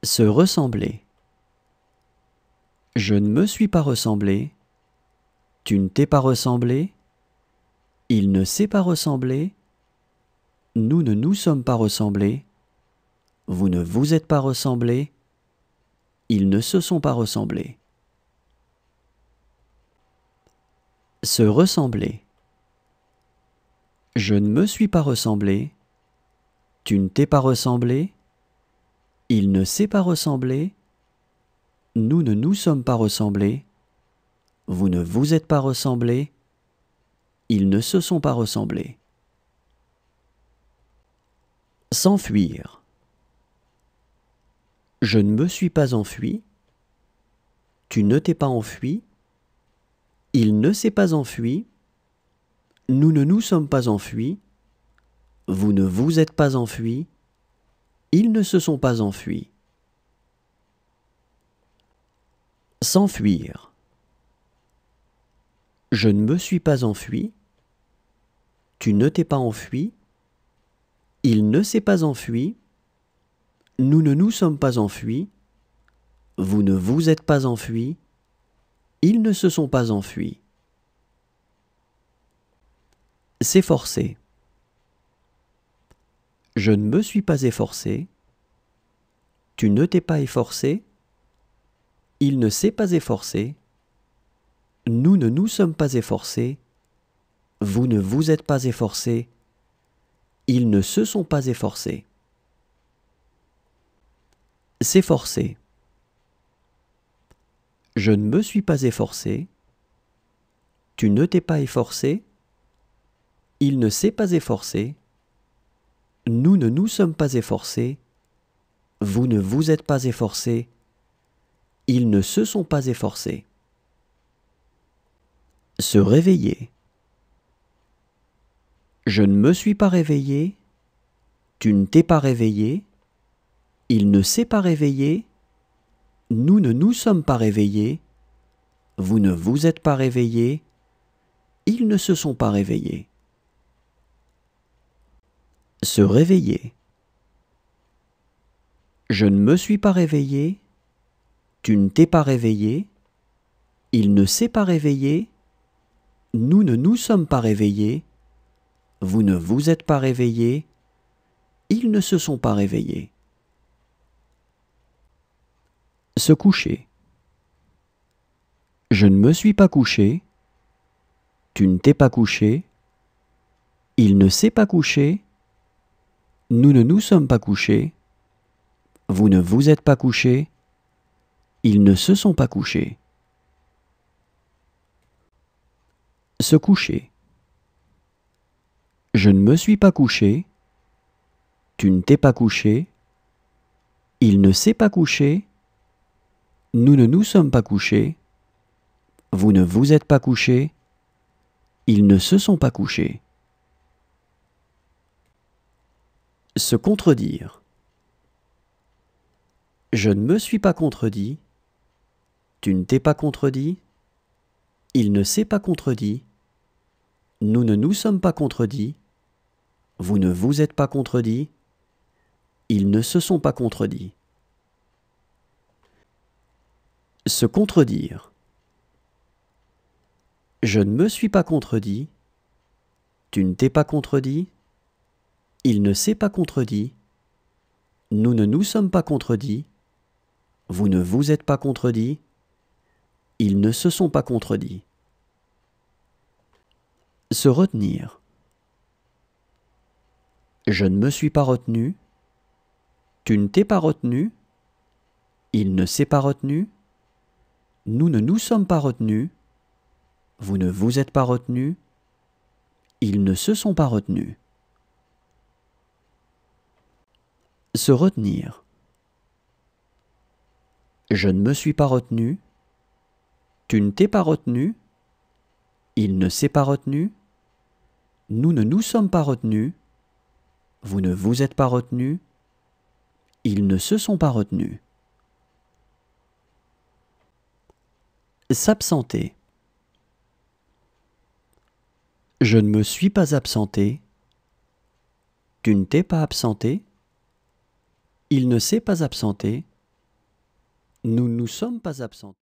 Se ressembler. Je ne me suis pas ressemblé. Tu ne t'es pas ressemblé. Il ne s'est pas ressemblé. Nous ne nous sommes pas ressemblés. Vous ne vous êtes pas ressemblés. Ils ne se sont pas ressemblés. Se ressembler. Je ne me suis pas ressemblé. Tu ne t'es pas ressemblé. Il ne s'est pas ressemblé. Nous ne nous sommes pas ressemblés. Vous ne vous êtes pas ressemblés. Ils ne se sont pas ressemblés. S'enfuir. Je ne me suis pas enfui. Tu ne t'es pas enfui. Il ne s'est pas enfui. Nous ne nous sommes pas enfuis. Vous ne vous êtes pas enfuis. Ils ne se sont pas enfuis. S'enfuir. Je ne me suis pas enfui. Tu ne t'es pas enfui. Il ne s'est pas enfui. Nous ne nous sommes pas enfuis. Vous ne vous êtes pas enfuis. Ils ne se sont pas enfuis. S'efforcer. Je ne me suis pas efforcé. Tu ne t'es pas efforcé. Il ne s'est pas efforcé. Nous ne nous sommes pas efforcés. Vous ne vous êtes pas efforcés. Ils ne se sont pas efforcés. S'efforcer. Je ne me suis pas efforcé. Tu ne t'es pas efforcé. Il ne s'est pas efforcé. Nous ne nous sommes pas efforcés. Vous ne vous êtes pas efforcés. Ils ne se sont pas efforcés. Se réveiller. Je ne me suis pas réveillé. Tu ne t'es pas réveillé. Il ne s'est pas réveillé. Nous ne nous sommes pas réveillés. Vous ne vous êtes pas réveillés. Ils ne se sont pas réveillés. Se réveiller. Je ne me suis pas réveillé. Tu ne t'es pas réveillé. Il ne s'est pas réveillé. Nous ne nous sommes pas réveillés. Vous ne vous êtes pas réveillés. Ils ne se sont pas réveillés. Se coucher. Je ne me suis pas couché. Tu ne t'es pas couché. Il ne s'est pas couché. Nous ne nous sommes pas couchés. Vous ne vous êtes pas couchés. Ils ne se sont pas couchés. Se coucher. Je ne me suis pas couché. Tu ne t'es pas couché. Il ne s'est pas couché. Nous ne nous sommes pas couchés. Vous ne vous êtes pas couchés. Ils ne se sont pas couchés. Se contredire. Je ne me suis pas contredit. Tu ne t'es pas contredit. Il ne s'est pas contredit. Nous ne nous sommes pas contredits. Vous ne vous êtes pas contredits. Ils ne se sont pas contredits. Se contredire. Je ne me suis pas contredit. Tu ne t'es pas contredit. Il ne s'est pas contredit. Nous ne nous sommes pas contredits. Vous ne vous êtes pas contredits. Ils ne se sont pas contredits. Se retenir. Je ne me suis pas retenu. Tu ne t'es pas retenu. Il ne s'est pas retenu. Nous ne nous sommes pas retenus. Vous ne vous êtes pas retenus. Ils ne se sont pas retenus. Se retenir. Je ne me suis pas retenu. Tu ne t'es pas retenu. Il ne s'est pas retenu. Nous ne nous sommes pas retenus. Vous ne vous êtes pas retenus. Ils ne se sont pas retenus. S'absenter. Je ne me suis pas absenté. Tu ne t'es pas absenté. Il ne s'est pas absenté. nous sommes pas absentés.